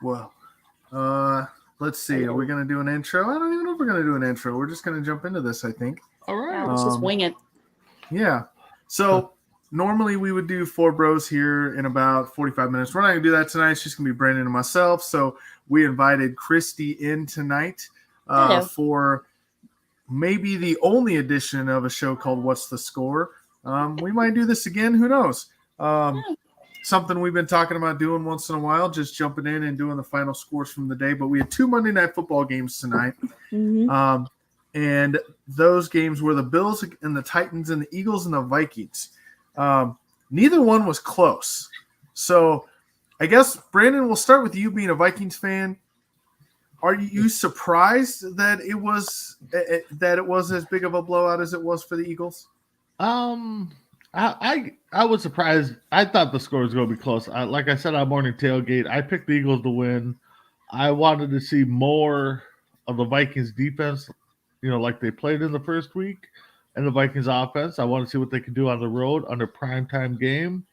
Well, let's see. Are we going to do an intro? I don't even know if we're going to do an intro. We're just going to jump into this, I think. All right. Yeah, let's just wing it. Yeah. So normally we would do four bros here in about 45 minutes. We're not going to do that tonight. It's just going to be Brandon and myself. So we invited Christy in tonight for maybe the only edition of a show called What's the Score? We might do this again. Who knows? Something we've been talking about doing once in a while, just jumping in and doing the final scores from the day. But we had two Monday Night Football games tonight. Mm-hmm. And those games were the Bills and the Titans and the Eagles and the Vikings. Neither one was close. So I guess, Brandon, we'll start with you being a Vikings fan. Are you surprised that it was as big of a blowout as it was for the Eagles? I was surprised. I thought the score was going to be close. Like I said on morning tailgate, I picked the Eagles to win. I wanted to see more of the Vikings defense, like they played in the first week, and the Vikings offense. I want to see what they can do on the road under primetime game,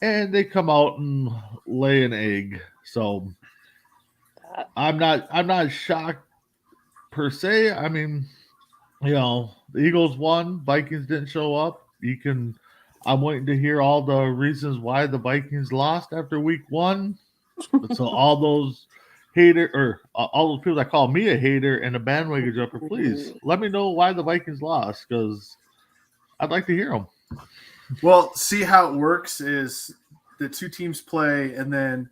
and they come out and lay an egg. So I'm not shocked per se. I mean, the Eagles won, Vikings didn't show up. I'm waiting to hear all the reasons why the Vikings lost after week one. So all those all those people that call me a hater and a bandwagon jumper, please let me know why the Vikings lost, because I'd like to hear them. Well, see how it works is the two teams play, and then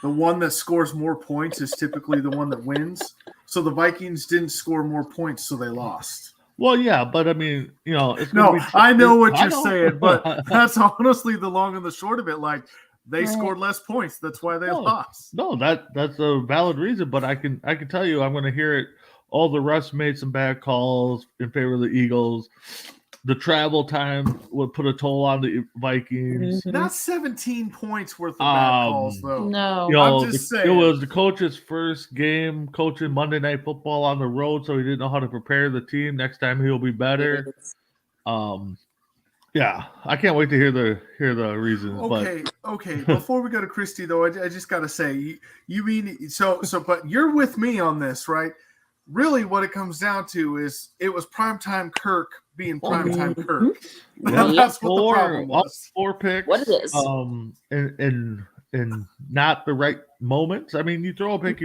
the one that scores more points is typically the one that wins. So the Vikings didn't score more points, so they lost. Well, yeah, but I mean, I know what you're saying, but that's honestly the long and the short of it. Like, they scored less points. That's why they lost. No, that's a valid reason, but I can tell you, I'm going to hear it. All the refs made some bad calls in favor of the Eagles. The travel time would put a toll on the Vikings. Not 17 points worth of bad calls, though. No. I'm just saying. It was the coach's first game coaching Monday Night Football on the road, so he didn't know how to prepare the team. Next time he'll be better. Yeah, I can't wait to hear the reasons. Okay. Before we go to Christy, though, I just got to say, you mean so? But you're with me on this, right? Really, what it comes down to is it was primetime Kirk being primetime Kirk. That's what the problem was. 4 picks. What it is. And not the right moments. I mean, you throw a pick.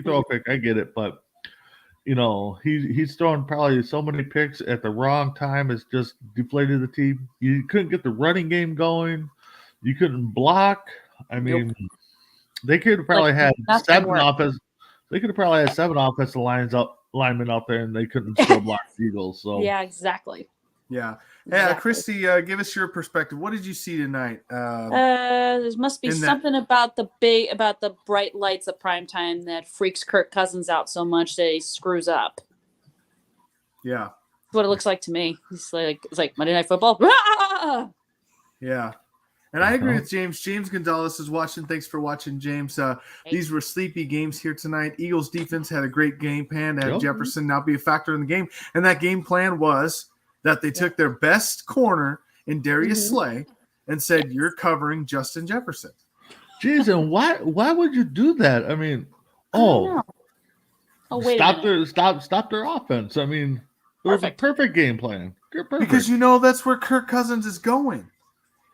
I get it, but he's throwing probably so many picks at the wrong time. It's just deflated the team. You couldn't get the running game going. You couldn't block. I mean, they could have probably had 7 offense. They could have probably had 7 offensive linemen out there, and they couldn't still block the Eagles. So yeah, exactly. Yeah. Yeah, Christy, give us your perspective. What did you see tonight? There must be something about the bright lights at primetime that freaks Kirk Cousins out so much that he screws up. Yeah. That's what it looks like to me. It's like Monday Night Football. Yeah. And I agree with James. James Gonzalez is watching. Thanks for watching, James. These were sleepy games here tonight. Eagles defense had a great game plan to have Jefferson not be a factor in the game. And that game plan was that they took their best corner in Darius Slay and said, "You're covering Justin Jefferson." Jeez, and why would you do that? I mean, stop their offense. I mean, it was a perfect game plan. Because that's where Kirk Cousins is going.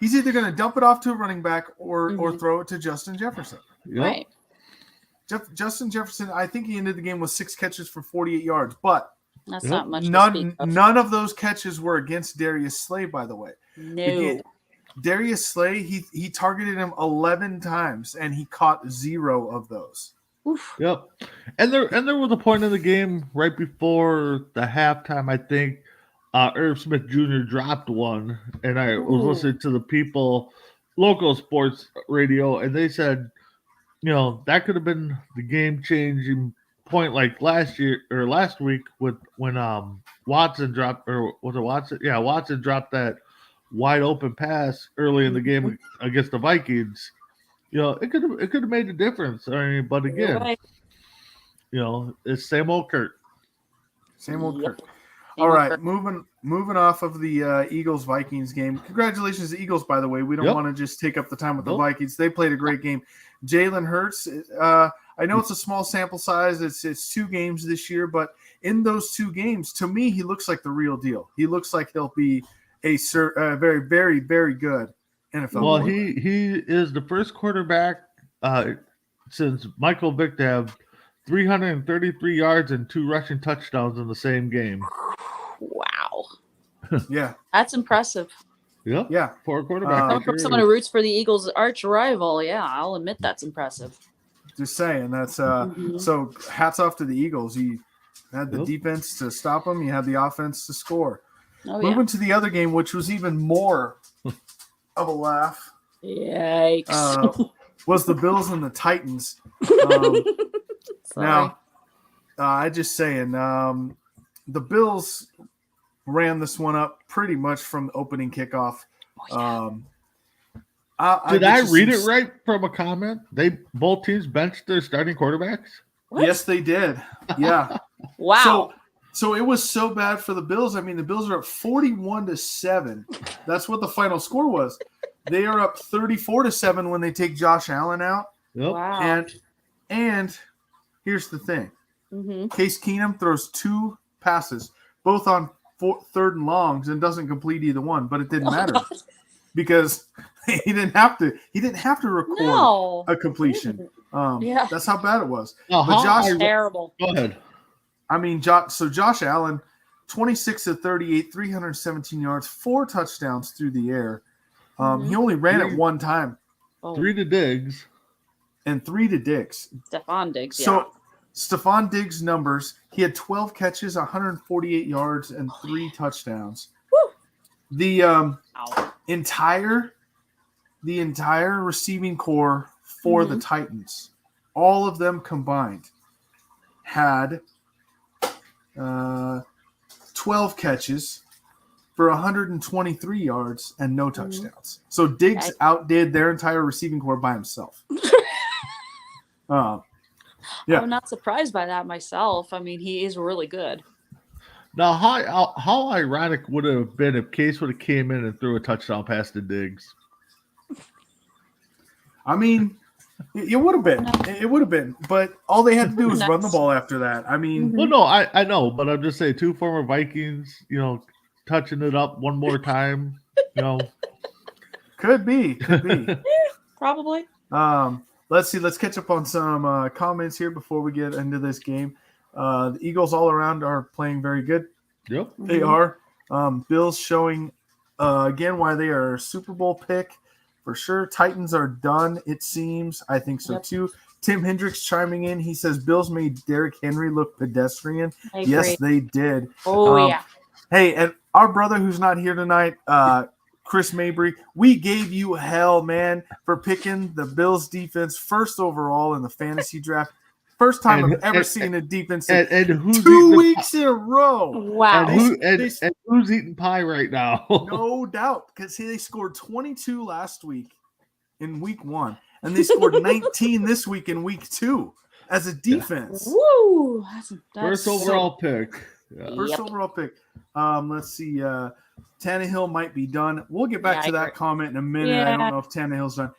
He's either going to dump it off to a running back or throw it to Justin Jefferson. Yep. Right. Justin Jefferson, I think he ended the game with 6 catches for 48 yards, but that's not much. None of those catches were against Darius Slay, by the way. No. Darius Slay, he targeted him 11 times, and he caught 0 of those. Oof. Yep. And there was a point in the game right before the halftime, I think, Irv Smith Jr. dropped one, and I was listening to the people, local sports radio, and they said, that could have been the game-changing point, like last week when Watson dropped, or was it Watson? Yeah, Watson dropped that wide open pass early in the game against the Vikings. It could have made a difference. I mean, but again, it's same old Kurt. Same old Kurt. All right, moving off of the Eagles-Vikings game. Congratulations to Eagles, by the way. We don't want to just take up the time with the Vikings. They played a great game. Jalen Hurts, I know it's a small sample size. It's 2 games this year, but in those 2 games, to me, he looks like the real deal. He looks like he'll be a very, very, very good NFL. Well, quarterback. he is the first quarterback since Michael Vick to have 333 yards and 2 rushing touchdowns in the same game. Wow. Yeah. That's impressive. Yep. Yeah. For a quarterback. Coming from someone who roots for the Eagles' arch rival, yeah, I'll admit that's impressive. Just saying. That's so hats off to the Eagles. You had the defense to stop them. You had the offense to score. Oh, Moving to the other game, which was even more of a laugh. Yikes. Was the Bills and the Titans. Now, I just saying, the Bills ran this one up pretty much from the opening kickoff. Did I read it right from a comment? They both teams benched their starting quarterbacks? What? Yes, they did. Yeah. Wow. So it was so bad for the Bills. I mean, the Bills are up 41-7. That's what the final score was. They are up 34-7 when they take Josh Allen out. Yep. Wow. And here's the thing. Case Keenum throws 2 passes, both on 3rd and longs, and doesn't complete either one, but it didn't matter because he didn't have to record a completion. That's how bad it was. But Josh, terrible. Go ahead. I mean, Josh Allen, 26 of 38, 317 yards, 4 touchdowns through the air. He only ran it 1 time. 3 to Diggs. And 3 to Diggs. Stephon Diggs, So Stephon Diggs' numbers, he had 12 catches, 148 yards, and 3 touchdowns. Woo. The entire receiving core for the Titans, all of them combined, had 12 catches for 123 yards and no touchdowns. So Diggs outdid their entire receiving core by himself. Yeah. I'm not surprised by that myself. I mean, he is really good. Now, how ironic would it have been if Case would have came in and threw a touchdown pass to Diggs? I mean, it would have been. It would have been. But all they had to do was run the ball after that. I mean. Well, no, I know. But I'm just saying 2 former Vikings, touching it up one more time, Could be. Probably. Let's see. Let's catch up on some comments here before we get into this game. The Eagles all around are playing very good. Yep. They are. Bills showing again why they are a Super Bowl pick for sure. Titans are done, it seems. I think so too. Tim Hendricks chiming in. He says Bills made Derrick Henry look pedestrian. Yes, they did. Oh, yeah. Hey, and our brother who's not here tonight, Chris Mabry, we gave you hell, man, for picking the Bills defense first overall in the fantasy draft. First time I've ever seen a defense and who's 2 weeks in a row. Wow. And who's eating pie right now? No doubt, because they scored 22 last week in week 1, and they scored 19 this week in week 2 as a defense. Woo! That's First overall pick. Yeah. First overall pick. Let's see. Tannehill might be done. We'll get back to that comment in a minute. Yeah. I don't know if Tannehill's done.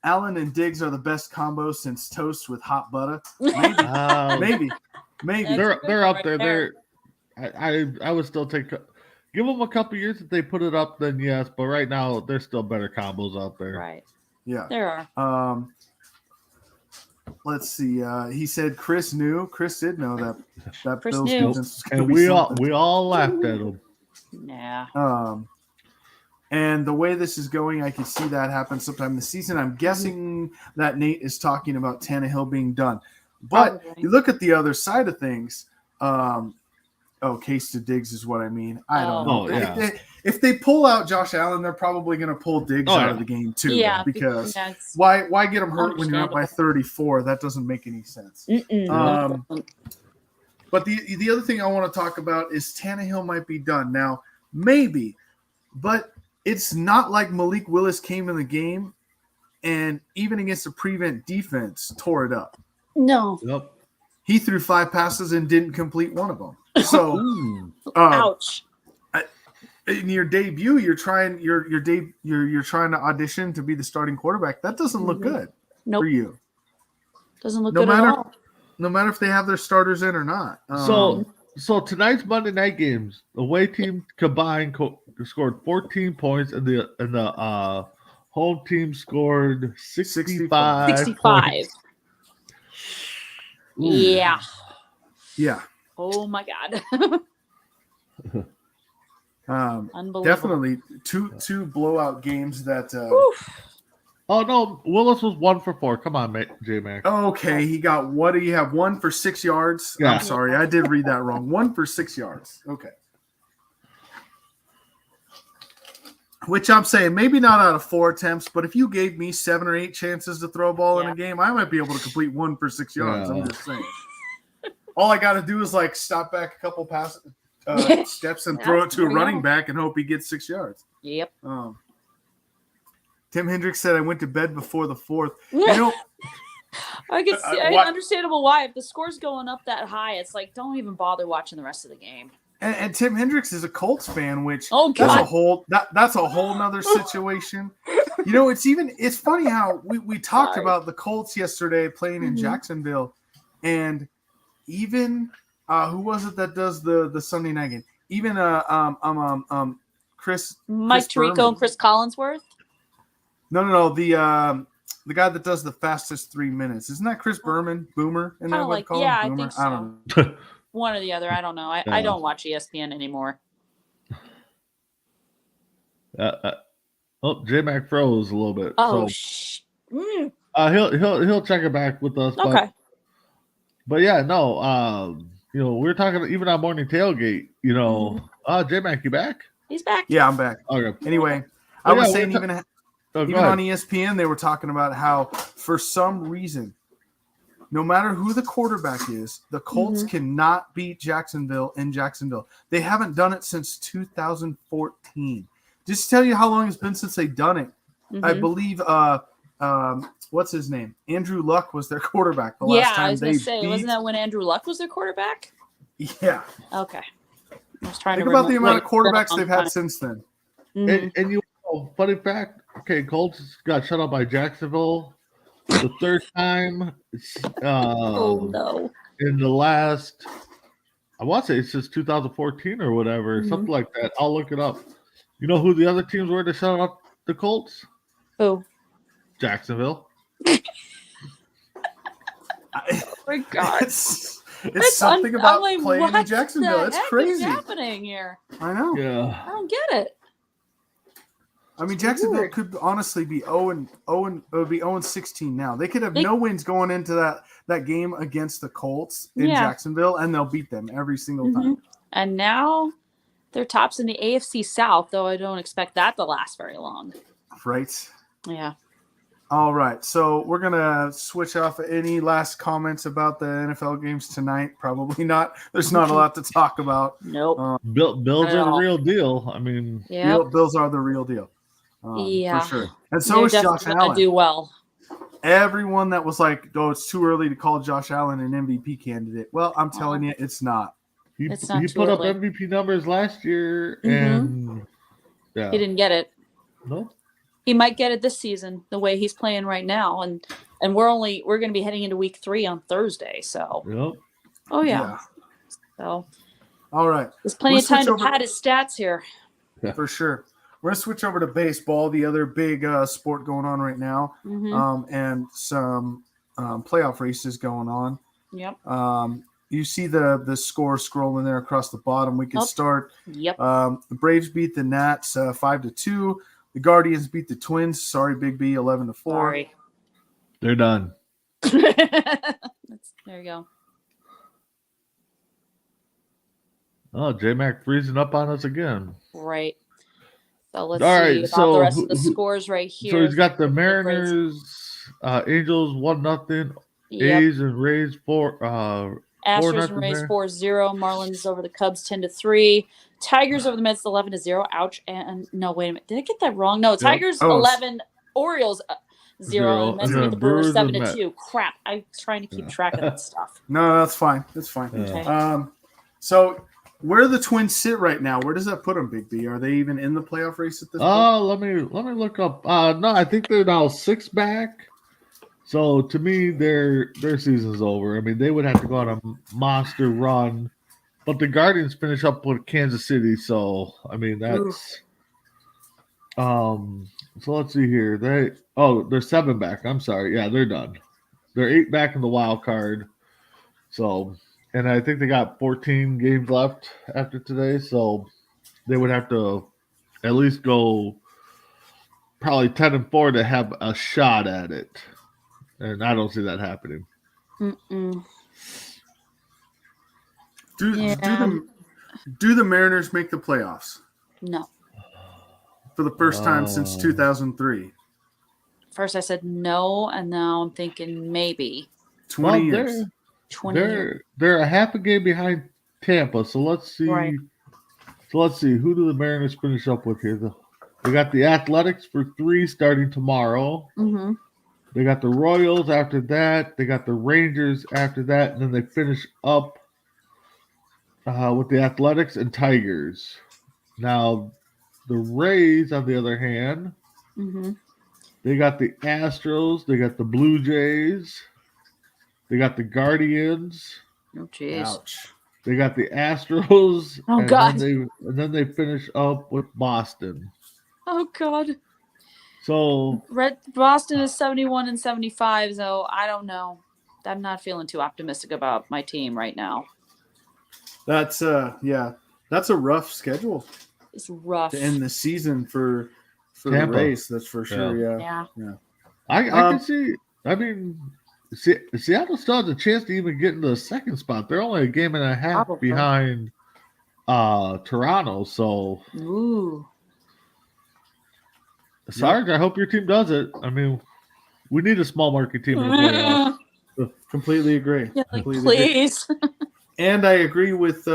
Allen and Diggs are the best combo since toast with hot butter. Maybe. They're up there. I would still give them a couple years if they put it up. Then yes, but right now there's still better combos out there. Right. Yeah, there are. Let's see. He said Chris knew. Chris did know that Chris Bills knew. defense was going And to be we all laughed at him. Yeah. And the way this is going, I can see that happen sometime this season. I'm guessing that Nate is talking about Tannehill being done. But you look at the other side of things. Case to Diggs is what I mean. I don't know. Yeah. If they pull out Josh Allen, they're probably going to pull Diggs out of the game too. Yeah, because why get him hurt when you're up by 34? That doesn't make any sense. But the other thing I want to talk about is Tannehill might be done. Now, maybe, but it's not like Malik Willis came in the game and even against the prevent defense tore it up. No. Yep. He threw 5 passes and didn't complete one of them. So, ouch. In your debut, you're trying to audition to be the starting quarterback. That doesn't look good for you. Doesn't look good at all. No matter if they have their starters in or not. So tonight's Monday night games, the away team combined scored 14 points, and the home team scored 65. 65. Points. Yeah. Yeah. Oh my God. Unbelievable. Definitely two blowout games that. Oh no, Willis was 1 for 4. Come on, J Mac. Okay, he got what do you have? 1 for 6 yards. Yeah. I'm sorry, I did read that wrong. 1 for 6 yards. Okay. Which I'm saying, maybe not out of 4 attempts, but if you gave me 7 or 8 chances to throw a ball in a game, I might be able to complete 1 for 6 yards. I'm just saying. All I got to do is like stop back a couple steps and throw it to a running back and hope he gets 6 yards. Yep. Tim Hendricks said, I went to bed before the 4th. You know, I can see understandable why. If the score's going up that high, it's like, don't even bother watching the rest of the game. And Tim Hendricks is a Colts fan, which that's a whole nother situation. You know, it's funny how we talked about the Colts yesterday playing in Jacksonville, and even who was it that does the Sunday night game? Even Chris Mike Tirico Berman. and Chris Collinsworth. No, the guy that does the fastest 3 minutes. Isn't that Chris Berman? Boomer? Isn't that what you call him? I Boomer? think so. I don't know. One or the other. I don't know. I don't watch ESPN anymore. J Mac froze a little bit. Oh, he'll check it back with us. Okay. But yeah, no. We were talking even on morning tailgate. J Mac, you back? He's back. Yeah, I'm back. Okay. Anyway, I was saying even on ESPN they were talking about how for some reason, no matter who the quarterback is, the Colts cannot beat Jacksonville in Jacksonville. They haven't done it since 2014. Just to tell you how long it's been since they've done it. I believe what's his name? Andrew Luck was their quarterback the last time they beat. Wasn't that when Andrew Luck was their quarterback? Yeah. Okay. I was trying Think to about the amount of quarterbacks they've had since then. And funny fact, Colts got shut out by Jacksonville the 3rd time. Oh no! In the last, I want to say it's since 2014 or whatever, something like that. I'll look it up. You know who the other teams were to shut out the Colts? Who? Jacksonville. Oh my God! It's something about playing in Jacksonville. It's crazy. What's happening here? I know. Yeah. I don't get it. I mean, Jacksonville could honestly be 0-16 now. They could have no wins going into that game against the Colts in Jacksonville, and they'll beat them every single time. And now they're tops in the AFC South, though I don't expect that to last very long. Right. Yeah. All right. So we're going to switch off. Any last comments about the NFL games tonight? Probably not. There's not a lot to talk about. Nope. Bills are the real deal. I mean, Bills are the real deal. For sure. And so they're is Josh Allen. Do well. Everyone that was like, "Oh, it's too early to call Josh Allen an MVP candidate." Well, I'm telling you, it's not. He put up MVP numbers last year, and he didn't get it. No. He might get it this season, the way he's playing right now, and we're going to be heading into week 3 on Thursday. So. Yep. Oh yeah. So. All right. There's plenty of time to pad his stats here. For sure. We're going to switch over to baseball, the other big sport going on right now, and some playoff races going on. Yep. You see the score scrolling there across the bottom. We can start. Yep. The Braves beat the Nats 5-2. The Guardians beat the Twins. Sorry, Big B, 11-4. Sorry. They're done. There you go. Oh, J-Mac freezing up on us again. Right. So let's see about the rest of the scores right here. So he's got the Mariners, Angels 1-0, A's and Rays 4. Astros and Rays 4-0. Marlins over the Cubs 10-3. Tigers over the Mets 11-0. Ouch! And no, wait a minute. Did I get that wrong? No, Tigers 11. Orioles 0. And Mets beat the Brewers 7-2. Crap! I'm trying to keep track of that stuff. No, that's fine. That's fine. Okay. So. Where do the Twins sit right now? Where does that put them, Big B? Are they even in the playoff race at this point? Oh, let me look up. No, I think they're now 6 back. So to me, their season's over. I mean, they would have to go on a monster run, but the Guardians finish up with Kansas City. So I mean, that's So let's see here. They're 7 back. I'm sorry. Yeah, they're done. They're 8 back in the wild card. So, and I think they got 14 games left after today. So they would have to at least go probably 10-4 to have a shot at it. And I don't see that happening. Do the Mariners make the playoffs? No. For the first time since 2003. First I said no, and now I'm thinking maybe. 20 years. 20 years. They're a half a game behind Tampa. So let's see. Right. So let's see. Who do the Mariners finish up with here? They got the Athletics for 3 starting tomorrow. Mm-hmm. They got the Royals after that. They got the Rangers after that. And then they finish up with the Athletics and Tigers. Now, the Rays, on the other hand, they got the Astros. They got the Blue Jays. They got the Guardians. Oh, jeez. Ouch. They got the Astros. Oh, God. And then they finish up with Boston. Oh, God. So Boston is 71 and 75, so I don't know. I'm not feeling too optimistic about my team right now. That's that's a rough schedule. It's rough to end the season for Tampa. The Rays. That's for sure. Yeah. I can see. I mean, Seattle still has a chance to even get into the second spot. They're only a game and a half behind Toronto. So, Sarge, I hope your team does it. I mean, we need a small market team in the playoffs. Completely agree. Yeah, please. And I agree with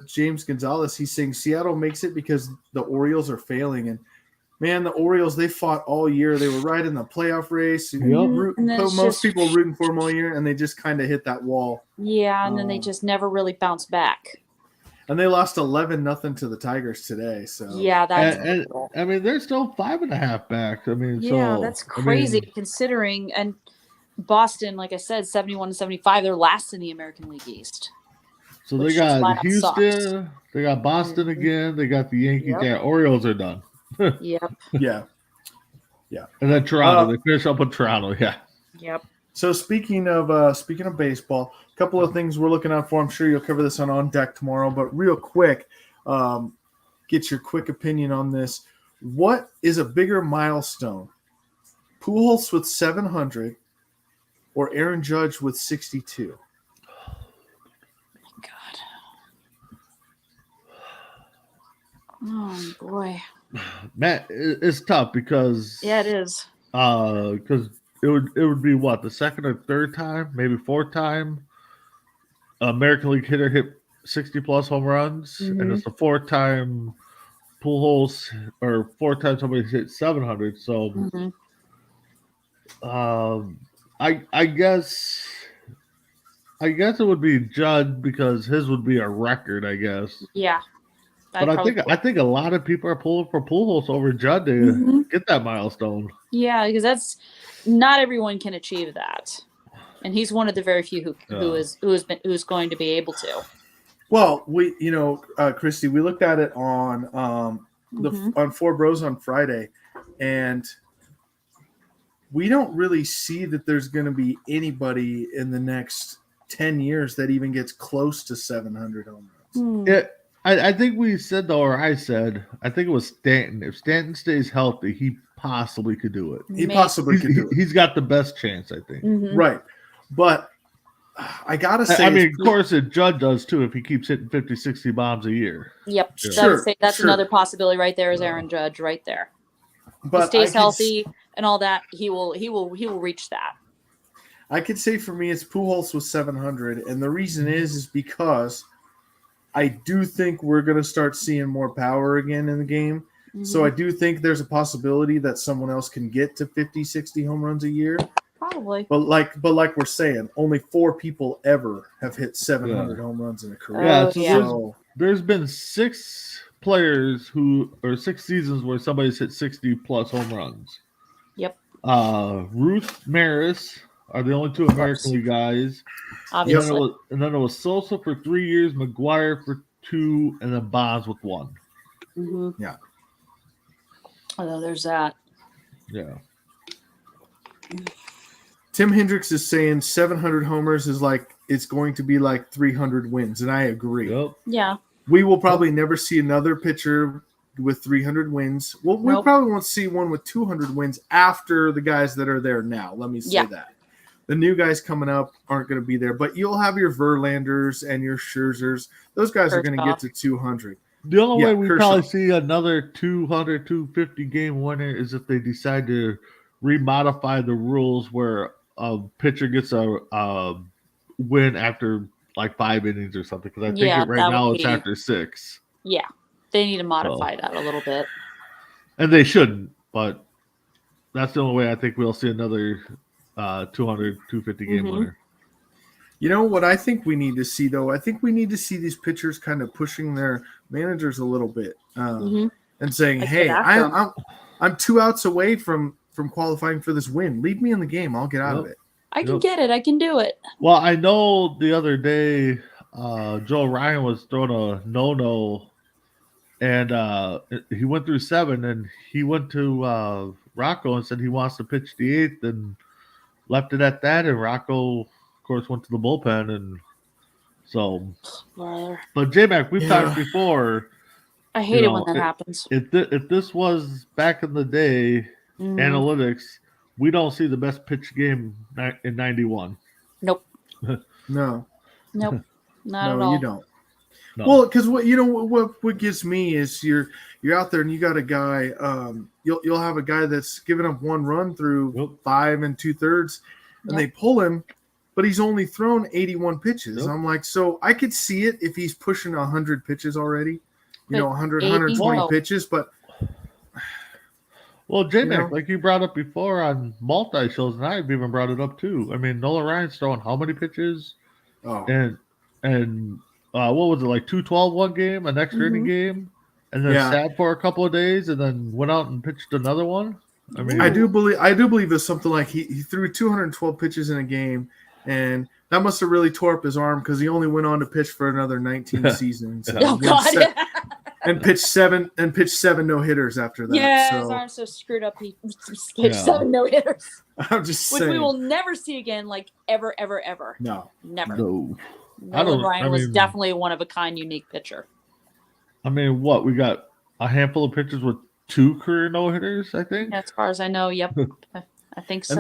James Gonzalez. He's saying Seattle makes it because the Orioles are failing. And, man, the Orioles, they fought all year. They were right in the playoff race. Most people rooting for them all year, and they just kind of hit that wall. Yeah, and then they just never really bounced back. And they lost 11-0 to the Tigers today. So yeah, that's and I mean, they're still 5.5 back. I mean, that's crazy considering. And Boston, like I said, 71 and 75, they're last in the American League East. So they got Houston, they got Boston again, they got the Yankees. Yep. Yeah, Orioles are done. Yep. Yeah. And then Toronto, they finish up with Toronto. Yeah. Yep. So speaking of baseball, a couple of things we're looking out for. I'm sure you'll cover this on Deck tomorrow, but real quick, get your quick opinion on this. What is a bigger milestone? Pujols with 700 or Aaron Judge with 62? Oh boy, Matt, it's tough because it is. Because it would be what, the second or third time, maybe fourth time American League hitter hit 60+ home runs, and it's the fourth time Pujols or fourth time somebody hit 700. So, I guess it would be Judd because his would be a record. I guess. Yeah. But I think a lot of people are pulling for Pujols over Judd to get that milestone. Yeah, because that's not everyone can achieve that, and he's one of the very few who's going to be able to. Well, Christy, we looked at it on on Four Bros on Friday, and we don't really see that there's going to be anybody in the next 10 years that even gets close to 700 home runs. Yeah. I think we said, though, or I said, I think it was Stanton. If Stanton stays healthy, he possibly could do it. He's got the best chance, I think. Right. But I got to say... I mean, of course, Judd does, too, if he keeps hitting 50, 60 bombs a year. Yep. Yeah. That's another possibility right there is Aaron Judge right there. But he stays healthy and all that, he will reach that. I could say for me, it's Pujols with 700. And the reason is because... I do think we're going to start seeing more power again in the game. So I do think there's a possibility that someone else can get to 50, 60 home runs a year. Probably. But like we're saying, only 4 people ever have hit 700 home runs in a career. Yeah, there's been 6 players 6 seasons where somebody's hit 60+ home runs. Yep. Ruth Maris, are the only two American League guys. Obviously. And then it was Sosa for 3 years, McGuire for 2, and then Bonds with 1. Mm-hmm. Yeah. Although there's that. Yeah. Tim Hendricks is saying 700 homers is like it's going to be like 300 wins, and I agree. Yep. Yeah. We will probably never see another pitcher with 300 wins. Well, we probably won't see one with 200 wins after the guys that are there now. Let me say that. The new guys coming up aren't going to be there, but you'll have your Verlanders and your Scherzers. Those guys are going to get to 200. The only way we probably see another 200, 250 game winner is if they decide to remodify the rules where a pitcher gets a win after like 5 innings or something. Because I think right now it's after 6. Yeah, they need to modify that a little bit. And they shouldn't, but that's the only way I think we'll see another 200, 250 game winner. You know what I think we need to see, though? I think we need to see these pitchers kind of pushing their managers a little bit and saying, hey, I'm 2 outs away from qualifying for this win. Leave me in the game. I'll get out of it. I can get it. I can do it. Well, I know the other day Joe Ryan was throwing a no-no, and he went through 7, and he went to Rocco and said he wants to pitch the 8th and left it at that, and Rocco, of course, went to the bullpen, and so. But J-Mac, we've talked before. I hate it when that happens. If this was back in the day, analytics, we don't see the best pitch game in 91. Nope. No. Nope. Not at all. You don't. No. Well, because what gets me is you're out there and you got a guy. You'll have a guy that's given up 1 run through 5 2/3, and they pull him, but he's only thrown 81 pitches. I'm like, so I could see it if he's pushing 100 pitches already, 100, 120 pitches, but. Well, J-Mac, like you brought up before on multi-shows, and I've even brought it up too. I mean, Nolan Ryan's throwing how many pitches? Oh. And what was it, like 212 one game, an extra inning game, and then sat for a couple of days, and then went out and pitched another one? I mean, I do believe it's something like he threw 212 pitches in a game, and that must have really tore up his arm because he only went on to pitch for another 19 seasons. Oh God! And pitched 7 no-hitters after that. Yeah, his arm's so screwed up. He pitched 7 no-hitters. I'm just saying. Which we will never see again, like ever, ever, ever. No. Never. No. Nolan Ryan was definitely a one-of-a-kind, unique pitcher. I mean, we got a handful of pitchers with 2 career no-hitters, I think? As far as I know, yep. I think so.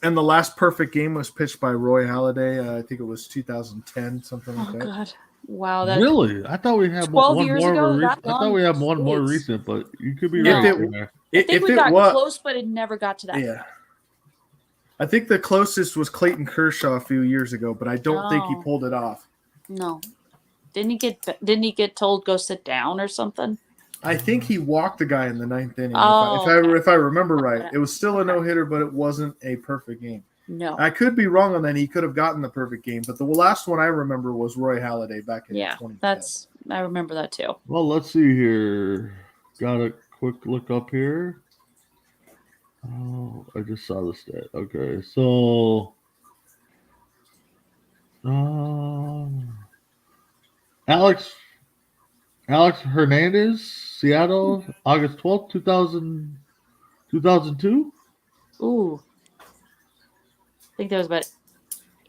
And the last perfect game was pitched by Roy Halladay. I think it was 2010, something like that. Oh, God. Wow, really? I thought we had 12 years ago. I thought we had one more recent, but you could be right. I think we got close, but it never got to that. Yeah. I think the closest was Clayton Kershaw a few years ago, but I don't think he pulled it off. No. Didn't he get told go sit down or something? I think he walked the guy in the 9th inning. If I remember right, it was still a no-hitter, but it wasn't a perfect game. No, I could be wrong on that. He could have gotten the perfect game, but the last one I remember was Roy Halladay back in 2010. I remember that too. Well, let's see here. Got a quick look up here. Oh, I just saw the stat. Okay, so Alex Hernandez, Seattle, August 12th, 2002. Ooh. I think that was about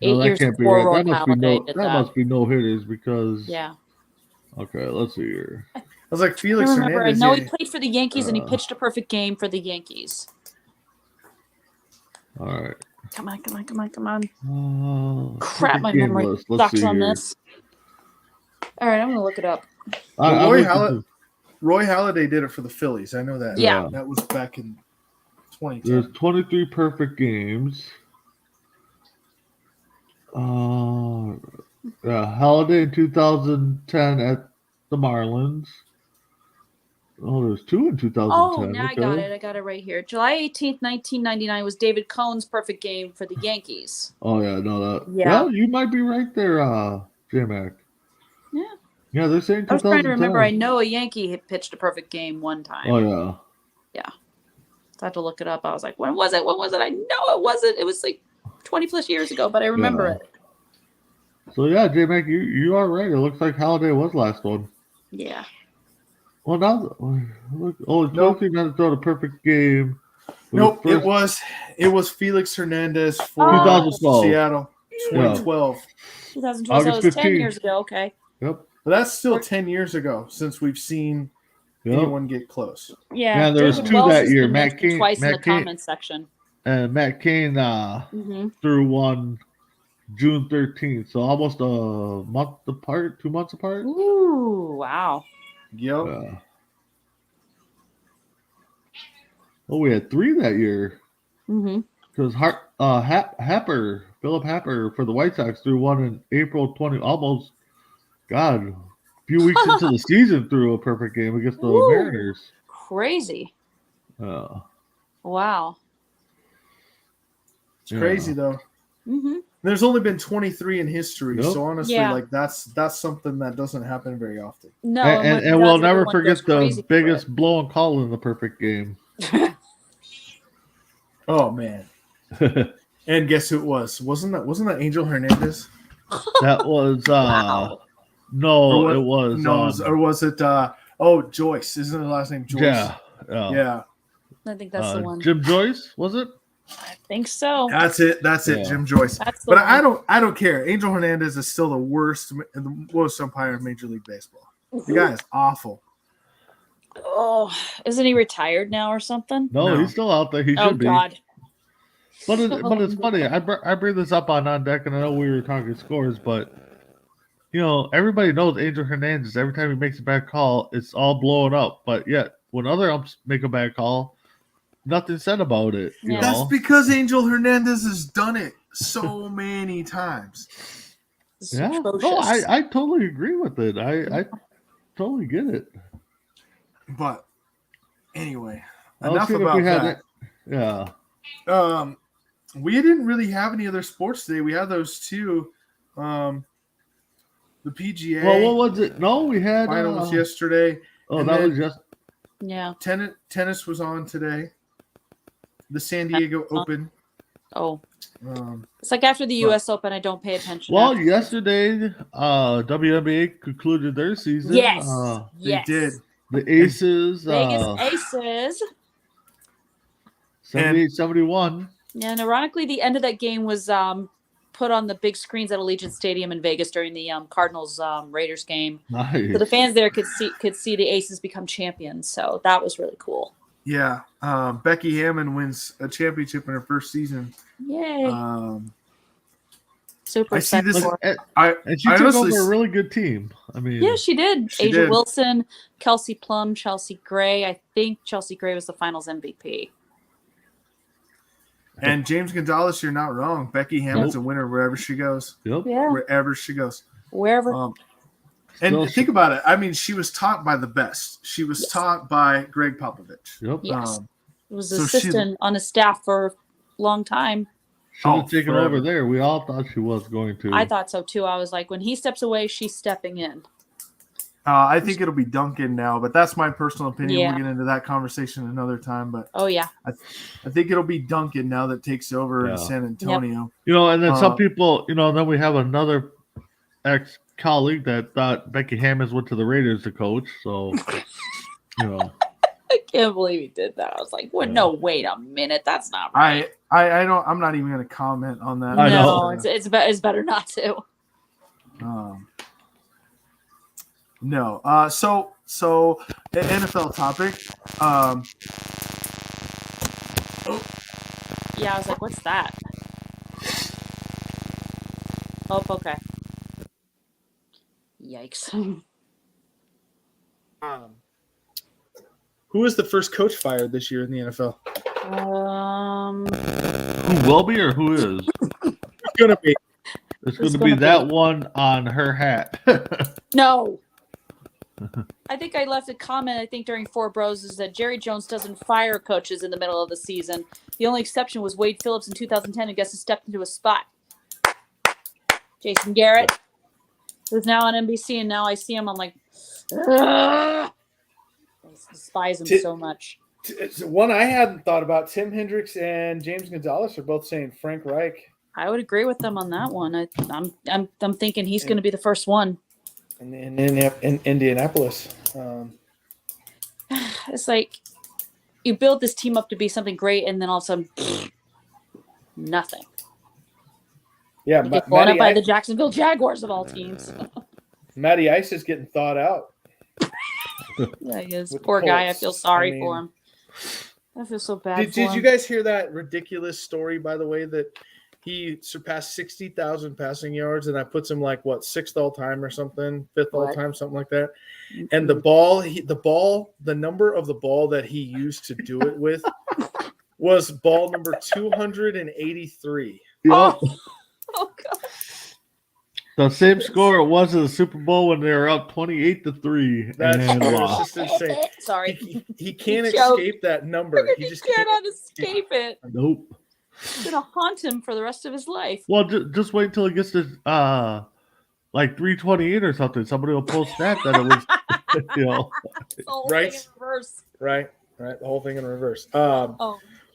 8 that years can't be before right. Roy Halladay did that. That must be no hitters because. Yeah. Okay, let's see here. I was like Felix Hernandez. No, he played for the Yankees and he pitched a perfect game for the Yankees. All right. Come on. Crap, my memory sucks on this. All right, I'm going to look it up. Roy Halladay did it for the Phillies. I know that. Yeah. That was back in 2010. There's 23 perfect games. Halladay in 2010 at the Marlins. Oh, there's 2 in 2010. Oh, now I got it right here. July 18th, 1999 was David Cohn's perfect game for the Yankees. Oh, yeah, no, that. Yeah. Well, you might be right there, J-Mac. Yeah. Yeah, they're saying 2010. I was trying to remember. I know a Yankee had pitched a perfect game one time. Oh, yeah. Yeah. So I had to look it up. I was like, when was it? I know it wasn't. It was like 20 plus years ago, but I remember it. So yeah, J-Mac, you are right. It looks like Holiday was last one. Yeah. Well, now look, Chelsea got to throw the perfect game. Nope, it was Felix Hernandez for 2012. Seattle, 2012. 2012, so it was 10 years ago. Okay. Yep. But that's still 10 years ago since we've seen anyone get close. Yeah, there was David 2 Wells that year. Been Matt Cain twice in the comments section. And Matt Cain threw one June 13th, so almost a month apart, 2 months apart. Ooh, wow. Yep. Oh, we had 3 that year. Because Philip Happer for the White Sox threw one in April 20, almost, a few weeks into the season threw a perfect game against the Mariners. Crazy. Wow. It's crazy though. There's only been 23 in history, so honestly, like that's something that doesn't happen very often. No, and we'll never forget the biggest blow and call in the perfect game. Oh man! And guess who it was? Wasn't that Angel Hernandez? That was no, it was no, or was it? Joyce. Isn't his last name Joyce? Yeah. I think that's the one. Jim Joyce, was it? I think so. That's it, Jim Joyce. But I don't care. Angel Hernandez is still the worst umpire in Major League Baseball. The guy is awful. Oh, isn't he retired now or something? No, he's still out there. He should be. God. But it's funny. I bring this up on deck, and I know we were talking scores, but everybody knows Angel Hernandez. Every time he makes a bad call, it's all blowing up. But yet, when other umps make a bad call, nothing said about it. That's because Angel Hernandez has done it so many times. Yeah, no, I totally agree with it. I totally get it. But anyway, enough about that. We didn't really have any other sports today. We had those two. The PGA. Well, what was it? No, we had final was yesterday. Oh, that was just tennis was on today. The San Diego Open. Oh. It's like after the U.S. Open, I don't pay attention. Well, yesterday, WNBA concluded their season. Yes. They did. The Aces. Vegas Aces. 78-71. Yeah, and ironically, the end of that game was put on the big screens at Allegiant Stadium in Vegas during the Cardinals Raiders game. Nice. So the fans there could see the Aces become champions. So that was really cool. Yeah, Becky Hammond wins a championship in her first season. Yay! Super. I see this, and she took over a really good team. I mean, yeah, she did. Asia Wilson, Kelsey Plum, Chelsea Gray. I think Chelsea Gray was the Finals MVP. And James Gonzalez, you're not wrong. Becky Hammond's a winner wherever she goes. Yep. Yeah. Wherever she goes. Wherever. And think about it. I mean, she was taught by the best. She was taught by Greg Popovich. Yep. Yes. Was assistant on his staff for a long time. She was taking over there. We all thought she was going to. I thought so too. I was like, when he steps away, she's stepping in. I think it'll be Duncan now, but that's my personal opinion. Yeah. We'll get into that conversation another time. But I think it'll be Duncan now that takes over in San Antonio. Yep. And then some people, then we have another ex-colleague that thought Becky Hammond went to the Raiders to coach. So, I can't believe he did that. I was like, "What? No, wait a minute. That's not right." I don't. I'm not even going to comment on that. No, it's better not to. No. So an NFL topic. Yeah, I was like, "What's that?" Oh, okay. Yikes. Who was the first coach fired this year in the NFL? Who will be or who is? It's going to be. It's going to be that one on her hat. No. I think I left a comment, during Four Bros, is that Jerry Jones doesn't fire coaches in the middle of the season. The only exception was Wade Phillips in 2010, who gets stepped into a spot. Jason Garrett, who's now on NBC, and now I see him, I'm like, ugh! I despise him so much. One I hadn't thought about, Tim Hendricks and James Gonzalez are both saying Frank Reich I would agree with them on that one. I'm thinking he's going to be the first one. In Indianapolis. It's like you build this team up to be something great, and then all of a sudden, nothing. Yeah, you get blown up by the Jacksonville Jaguars of all teams. Matty Ice is getting thawed out. Yeah, he is. Poor guy. I feel sorry for him. I feel so bad for him. Did you guys hear that ridiculous story, by the way, that he surpassed 60,000 passing yards, and that puts him like, what, 6th all-time or something, 5th all-time, something like that? And the number of the ball that he used to do it with was ball number 283. Oh God. The same score it was in the Super Bowl when they were up 28-3. That's just insane. Sorry. He can't escape that number. He just cannot escape it. Nope. It's going to haunt him for the rest of his life. Well, just wait until he gets to like 328 or something. Somebody will post that it was, the whole thing in reverse. Right. The whole thing in reverse.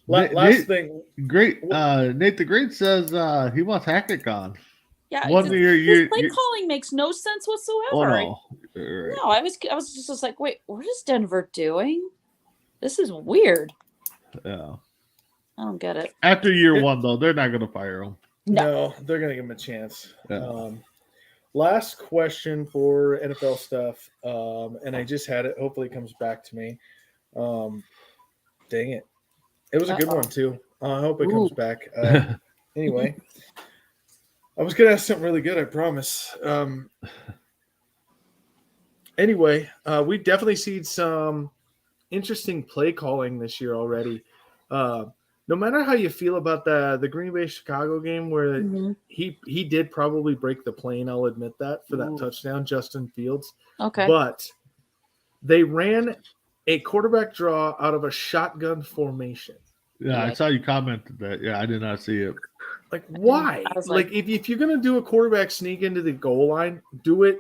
Last thing. Great. Nate the Great says he wants Hackett gone. Yeah, his play calling makes no sense whatsoever. Oh, no. No, I was just like, wait, what is Denver doing? This is weird. Yeah. I don't get it. After year one, though, they're not going to fire him. No, they're going to give him a chance. Yeah. Last question for NFL stuff, and I just had it. Hopefully it comes back to me. Dang it. It was a good one, too. I hope it comes back. Anyway. I was going to ask something really good, I promise. Anyway, we definitely seen some interesting play calling this year already. No matter how you feel about the Green Bay Chicago game, where he did probably break the plane, I'll admit that, for that touchdown, Justin Fields. Okay. But they ran a quarterback draw out of a shotgun formation. Yeah, I saw you commented that. Yeah, I did not see it. Like, why? Like if you're going to do a quarterback sneak into the goal line, do it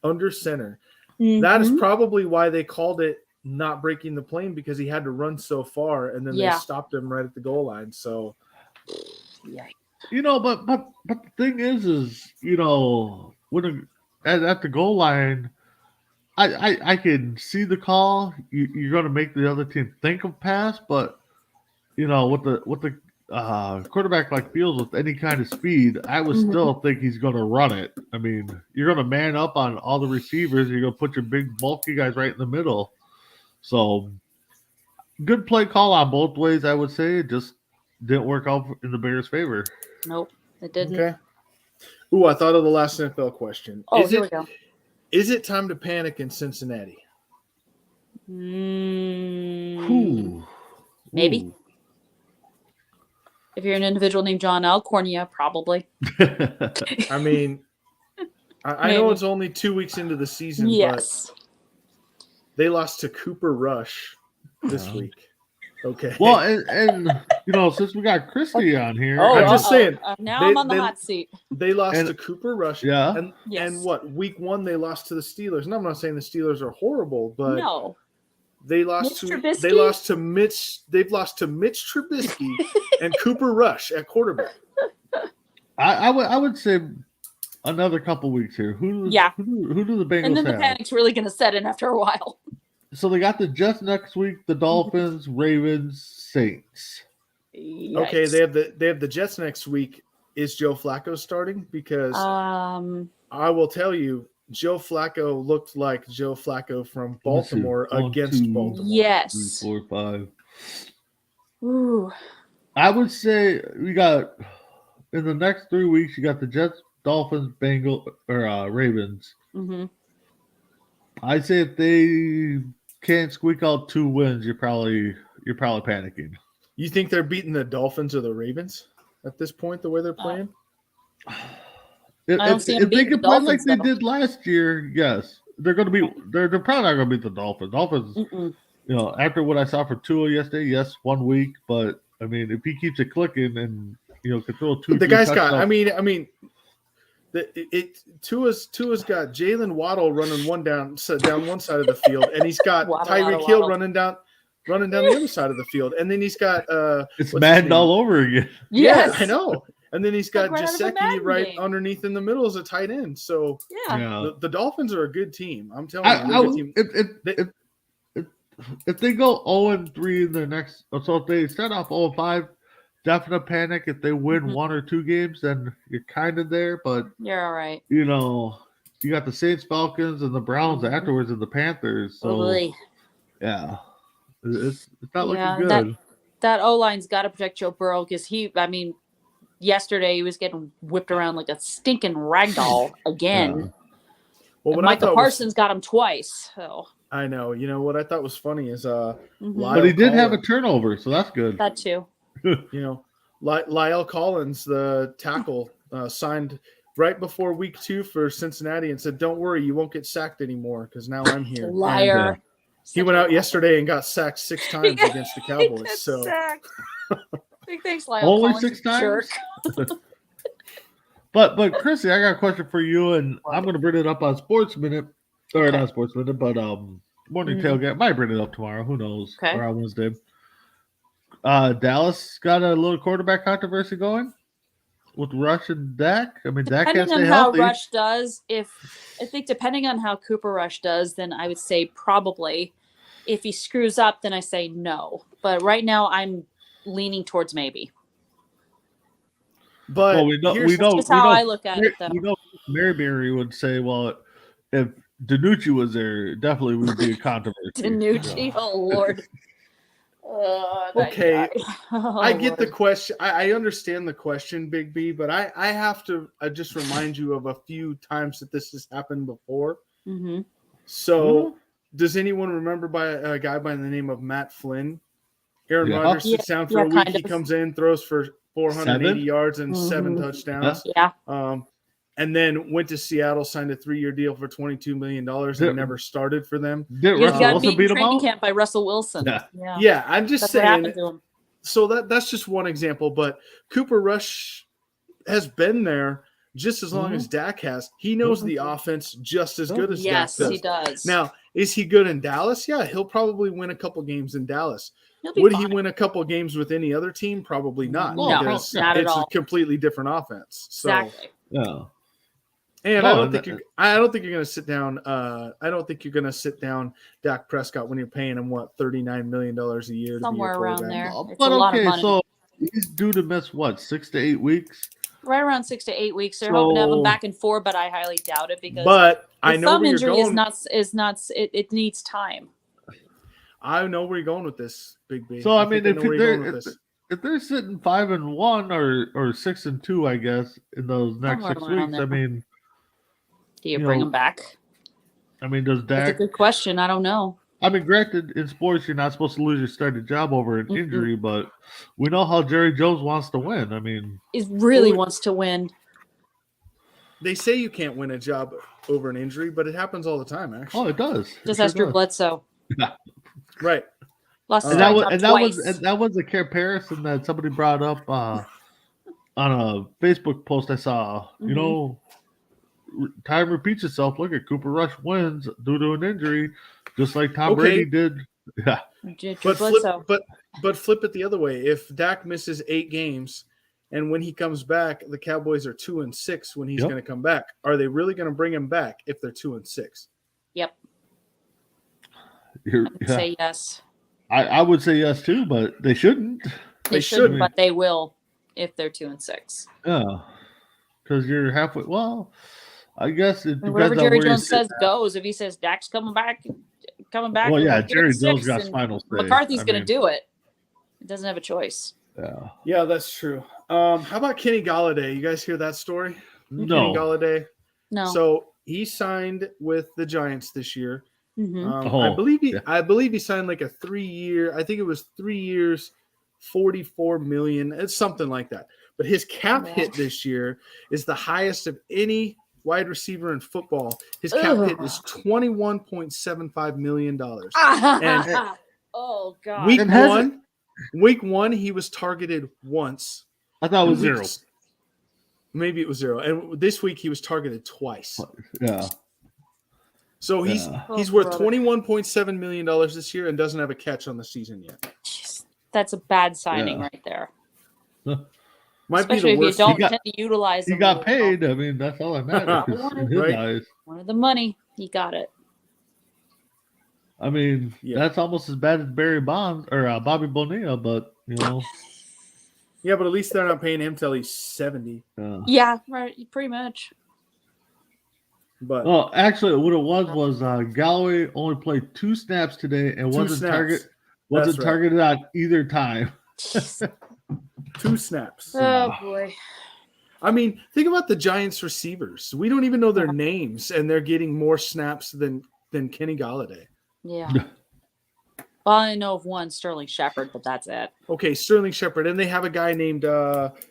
under center. That is probably why they called it not breaking the plane, because he had to run so far, and then they stopped him right at the goal line. So, but the thing is when at the goal line, I can see the call. You're going to make the other team think of pass, but with the quarterback like Fields with any kind of speed, I would still think he's going to run it. I mean, you're going to man up on all the receivers. You're going to put your big bulky guys right in the middle. So, good play call on both ways, I would say. It just didn't work out in the Bears' favor. Nope, it didn't. Okay. Ooh, I thought of the last NFL question. Here we go. Is it time to panic in Cincinnati? Maybe. If you're an individual named John Alcornia, probably. I mean, I know it's only 2 weeks into the season, but they lost to Cooper Rush this week. Okay. Well, and since we got Christy on here, I'm just saying. Now I'm on the hot seat. They lost to Cooper Rush. Yeah. And what, week 1 they lost to the Steelers. And I'm not saying the Steelers are horrible, but no. They've lost to Mitch Trubisky and Cooper Rush at quarterback. I would say another couple weeks here. Who do the Bengals have? And then the panic's really going to set in after a while. So they got the Jets next week, the Dolphins, Ravens, Saints. Yikes. Okay, they have the Jets next week. Is Joe Flacco starting? Because I will tell you, Joe Flacco looked like Joe Flacco from Baltimore against Baltimore. Yes. 3, 4, 5. Ooh. I would say we got in the next 3 weeks. You got the Jets, Dolphins, Bengals, or Ravens. I'd say if they can't squeak out 2 wins, you're probably panicking. You think they're beating the Dolphins or the Ravens at this point? The way they're playing. If they can play like they did last year, yes, they're going to be. They're probably not going to beat the Dolphins. Dolphins, after what I saw for Tua yesterday, yes, 1 week, but I mean, if he keeps it clicking and can throw 2, the guy's got. I mean, Tua's got Jalen Waddle running down one side of the field, and he's got Tyreek Hill running down the other side of the field, and then he's got it's Madden all over again. Yes, I know. And then he's got Like right out of a Gesicki Madden right game. underneath in the middle as a tight end. So Yeah. the Dolphins are a good team. I'm telling you, they're a good team. If they go 0-3 in their next, so if they start off 0-5, definite panic. If they win 1 or 2 games, then you're kind of there. But you're all right. You got the Saints, Falcons, and the Browns afterwards, and the Panthers. So yeah, it's not looking good. That O-line's got to protect Joe Burrow because yesterday he was getting whipped around like a stinking ragdoll again. Yeah. Well, Michael Parsons got him twice. So I know. You know what I thought was funny is but he did have a turnover, so that's good. That too. Lyle Collins, the tackle, signed right before week 2 for Cincinnati and said, "Don't worry, you won't get sacked anymore because now I'm here." Liar. And, he went out yesterday and got sacked 6 times against the Cowboys. So big thanks, Lyle only Collins, 6 times. jerk. But Chrissy, I got a question for you, and I'm going to bring it up on Sports Minute, or not Sports Minute, but Morning Tailgate. Might bring it up tomorrow. Who knows? Or on Wednesday. Dallas got a little quarterback controversy going with Rush and Dak. I mean, Dak can't stay healthy. Depending on how Rush does, depending on how Cooper Rush does, then I would say probably. If he screws up, then I say no. But right now, I'm leaning towards maybe. But that's how I look at it, though. We know Mary would say, well, if DiNucci was there, it definitely would be a controversy. DiNucci, oh Lord. Okay, I get the question. I understand the question, Big B, but I have to just remind you of a few times that this has happened before. Mm-hmm. So, does anyone remember by a guy by the name of Matt Flynn? Aaron Rodgers sits down for a week. He comes in, throws for 480 yards and 7 touchdowns. Yeah. And then went to Seattle, signed a 3-year deal for $22 million and never started for them. Did Russell Wilson beat him out? Camp by Russell Wilson. Yeah, I'm just that's saying. What happened to him. So that's just one example. But Cooper Rush has been there just as long as Dak has. He knows the offense just as good as Dak does. Yes, he does. Now, is he good in Dallas? Yeah, he'll probably win a couple games in Dallas. Would he win a couple games with any other team? Probably not. No, because not at all. It's a completely different offense. So, exactly. Yeah. And I don't think you're going to sit down. I don't think you're going to sit down Dak Prescott when you're paying him $39 million a year. Somewhere to be a around there. It's but a lot of money. So he's due to miss 6 to 8 weeks. Right around 6 to 8 weeks. They're hoping to have him back in 4, but I highly doubt it because. But I know thumb where injury you're going. is not. It needs time. I know where you're going with this, Big B. So I mean, if they're sitting 5-1 or 6-2, I guess in those next 6 weeks, I mean. Do you bring him back? I mean, does Dak? That's a good question. I don't know. I mean, granted, in sports, you're not supposed to lose your starting job over an injury, but we know how Jerry Jones wants to win. I mean, he really wants to win. They say you can't win a job over an injury, but it happens all the time, actually. Oh, it does. Just ask Drew Bledsoe. Yeah. Right. That was a comparison that somebody brought up on a Facebook post I saw. You know, time repeats itself. Look at Cooper Rush wins due to an injury, just like Tom Brady did. Yeah. But flip it the other way. If Dak misses 8 games, and when he comes back, the Cowboys are 2-6 when he's going to come back. Are they really going to bring him back if they're 2-6? Yep. I would say yes. I would say yes too, but they shouldn't. They shouldn't, but they will if they're 2-6. Yeah, because you're halfway. Well, I guess it depends whatever on Jerry where Jones says goes. If he says Dak's coming back. Well, yeah, Jerry Jones got final say. McCarthy's going to do it. He doesn't have a choice. Yeah, that's true. How about Kenny Golladay? You guys hear that story? No. Kenny Golladay? No. So he signed with the Giants this year. Mm-hmm. I believe he signed like a 3-year. I think it was 3 years, $44 million. It's something like that. But his cap hit this year is the highest of any wide receiver in football. His cap hit is $21.75 million. And oh God! Week one, he was targeted once. I thought it was 0. Maybe it was 0. And this week he was targeted twice. Yeah. So he's worth $21.7 million this year and doesn't have a catch on the season yet. Jeez, that's a bad signing right there. Especially if you don't tend to utilize them. He got paid. I mean, that's all that matters in his eyes. Wanted the money. He got it. I mean, that's almost as bad as Barry Bonds or Bobby Bonilla, but you know. Yeah, but at least they're not paying him till he's 70. Yeah, right. Pretty much. But well, actually, what it was Galloway only played 2 snaps today and wasn't targeted on either time. 2 snaps. Oh boy. I mean, think about the Giants receivers. We don't even know their names, and they're getting more snaps than Kenny Golladay. Yeah. Well, I know of one, Sterling Shepard, but that's it. Okay, Sterling Shepard, and they have a guy named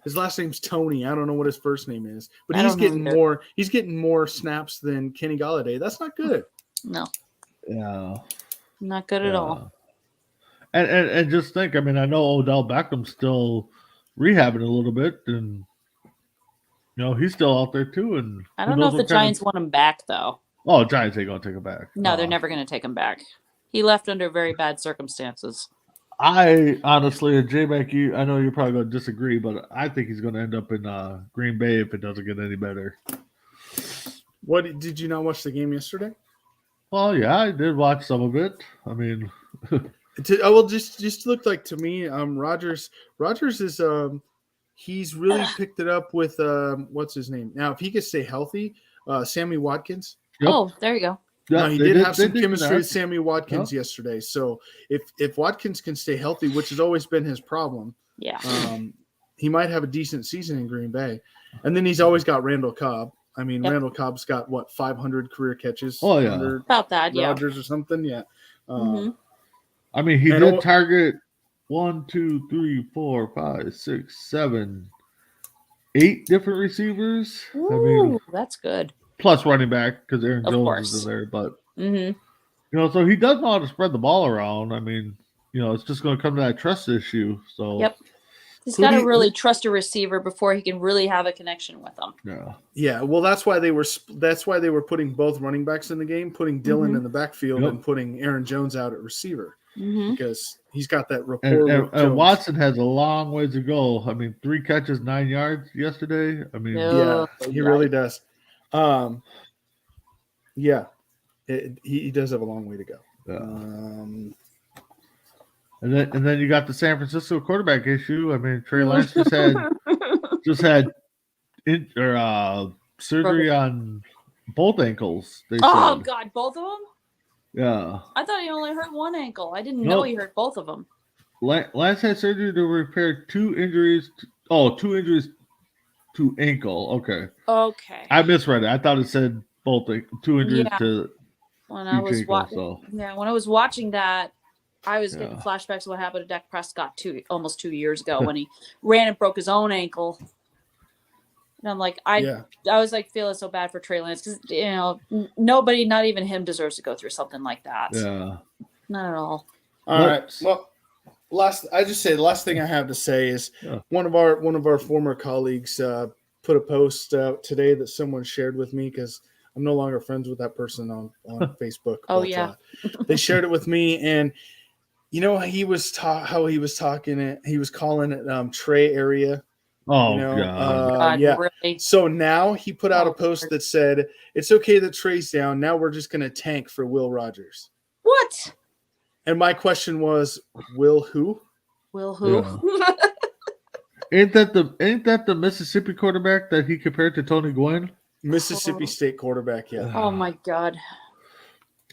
his last name's Tony. I don't know what his first name is, but he's getting more snaps than Kenny Golladay. That's not good. No. Yeah. Not good at all. And just think, I mean, I know Odell Beckham's still rehabbing a little bit, and you know he's still out there too. And I don't know if the Giants want him back though. Oh, Giants ain't gonna take him back. No, they're never gonna take him back. He left under very bad circumstances. I honestly, J-Mac, I know you're probably going to disagree, but I think he's going to end up in Green Bay if it doesn't get any better. What did you not watch the game yesterday? Well, yeah, I did watch some of it. I mean, just looked like to me, Rodgers is he's really picked it up with what's his name now. If he could stay healthy, Sammy Watkins. Yep. Oh, there you go. Yeah, no, he did have some chemistry with Sammy Watkins yesterday. So if Watkins can stay healthy, which has always been his problem, he might have a decent season in Green Bay. And then he's always got Randall Cobb. I mean, Randall Cobb's got 500 career catches. Oh yeah, about that. Rodgers or something. Yeah. I mean, he did target 1, 2, 3, 4, 5, 6, 7, 8 different receivers. Ooh, I mean, that's good. Plus running back because Aaron Jones is in there, but you know, so he does know how to spread the ball around. I mean, you know, it's just going to come to that trust issue. So he's got to really trust a receiver before he can really have a connection with them. Yeah. Well, that's why they were putting both running backs in the game, putting Dylan in the backfield, and putting Aaron Jones out at receiver because he's got that rapport. And Watson has a long ways to go. I mean, 3 catches, 9 yards yesterday. I mean, he really does. He does have a long way to go. And then you got the San Francisco quarterback issue. I mean, Trey Lance just had surgery on both ankles. God, both of them? Yeah. I thought he only hurt one ankle. I didn't know he hurt both of them. Lance had surgery to repair 2 injuries. 2 injuries to ankle. Okay. I misread it. I thought it said both 2 injuries to when I was when I was watching that, I was getting flashbacks of what happened to Dak Prescott almost 2 years ago when he ran and broke his own ankle. And I'm like, I was like feeling so bad for Trey Lance because you know nobody, not even him, deserves to go through something like that. Yeah. Not at all. All right. Well, the last thing I have to say is one of our former colleagues put a post out today that someone shared with me because I'm no longer friends with that person on Facebook. They shared it with me, and you know he was talking it. He was calling it Trey area. Oh, you know? God, really? So now he put out a post that said it's okay that Trey's down. Now we're just going to tank for Will Rogers. What? And my question was, Will who? Will who? Yeah. Ain't that the Mississippi quarterback that he compared to Tony Gwynn? Mississippi State quarterback, yeah. Oh my God.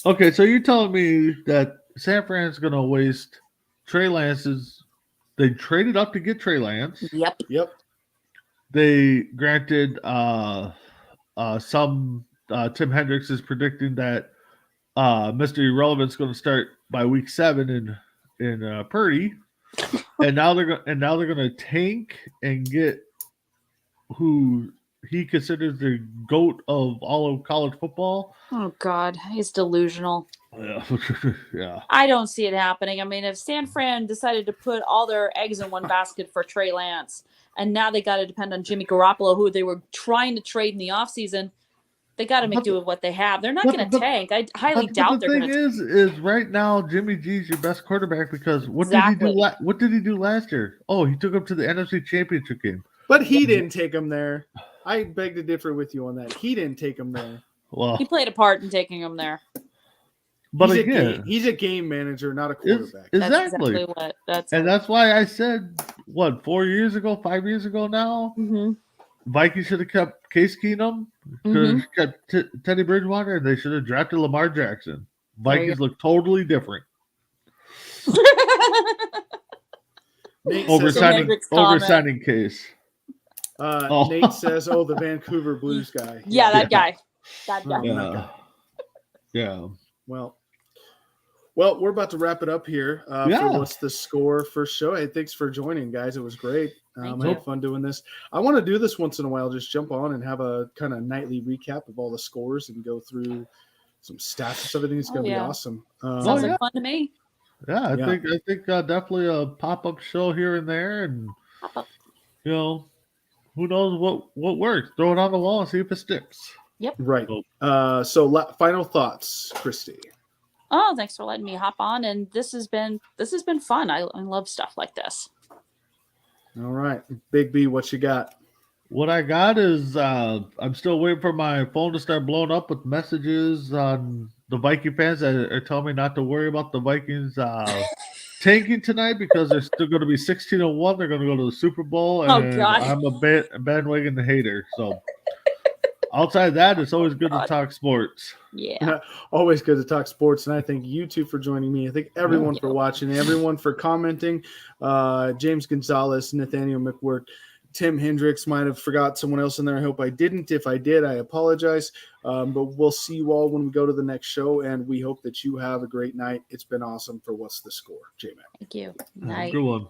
Okay, so you're telling me that San Fran's going to waste Trey Lance's? They traded up to get Trey Lance. Yep. They granted some. Tim Hendricks is predicting that Mr. Irrelevant's going to start by week 7 in Purdy, and now they're going to tank and get who he considers the GOAT of all of college football. Oh God, he's delusional. Yeah. I don't see it happening. I mean, if San Fran decided to put all their eggs in one basket for Trey Lance, and now they got to depend on Jimmy Garoppolo, who they were trying to trade in the offseason, they got to make do with what they have. They're not going to tank. I highly doubt they're going to. The thing is right now Jimmy G's your best quarterback because what did he do? What did he do last year? Oh, he took him to the NFC Championship game. But he didn't take him there. I beg to differ with you on that. He didn't take him there. Well, He played a part in taking him there. but again, he's a game manager, not a quarterback. Exactly. That's why I said, 5 years ago now, Vikings should have kept Case Keenum, could have kept Teddy Bridgewater, and they should have drafted Lamar Jackson. Vikings look totally different. Oversigning Case. Nate says, the Vancouver Blues guy. Yeah, that guy. That guy. Yeah. Well, we're about to wrap it up here for What's the Score first show. Hey, thanks for joining, guys. It was great. I had fun doing this. I want to do this once in a while, just jump on and have a kind of nightly recap of all the scores and go through some stats and stuff. I think it's going to be awesome. Sounds like fun to me. Yeah, I think definitely a pop-up show here and there, and who knows what works. Throw it on the wall and see if it sticks. Yep. Right. So final thoughts, Christy. Oh, thanks for letting me hop on, and this has been fun. I love stuff like this. All right, Big B, what you got? What I got is I'm still waiting for my phone to start blowing up with messages on the Viking fans that are telling me not to worry about the Vikings tanking tonight because they're still going to be 16-1. They're going to go to the Super Bowl, and I'm a bandwagon hater. So outside of that, it's always good to talk sports. Yeah. Always good to talk sports. And I thank you two for joining me. I thank everyone for watching, everyone for commenting. James Gonzalez, Nathaniel McWhirk, Tim Hendricks, might have forgot someone else in there. I hope I didn't. If I did, I apologize. But we'll see you all when we go to the next show, and we hope that you have a great night. It's been awesome for What's the Score, J-Mac. Thank you. Night. Good one.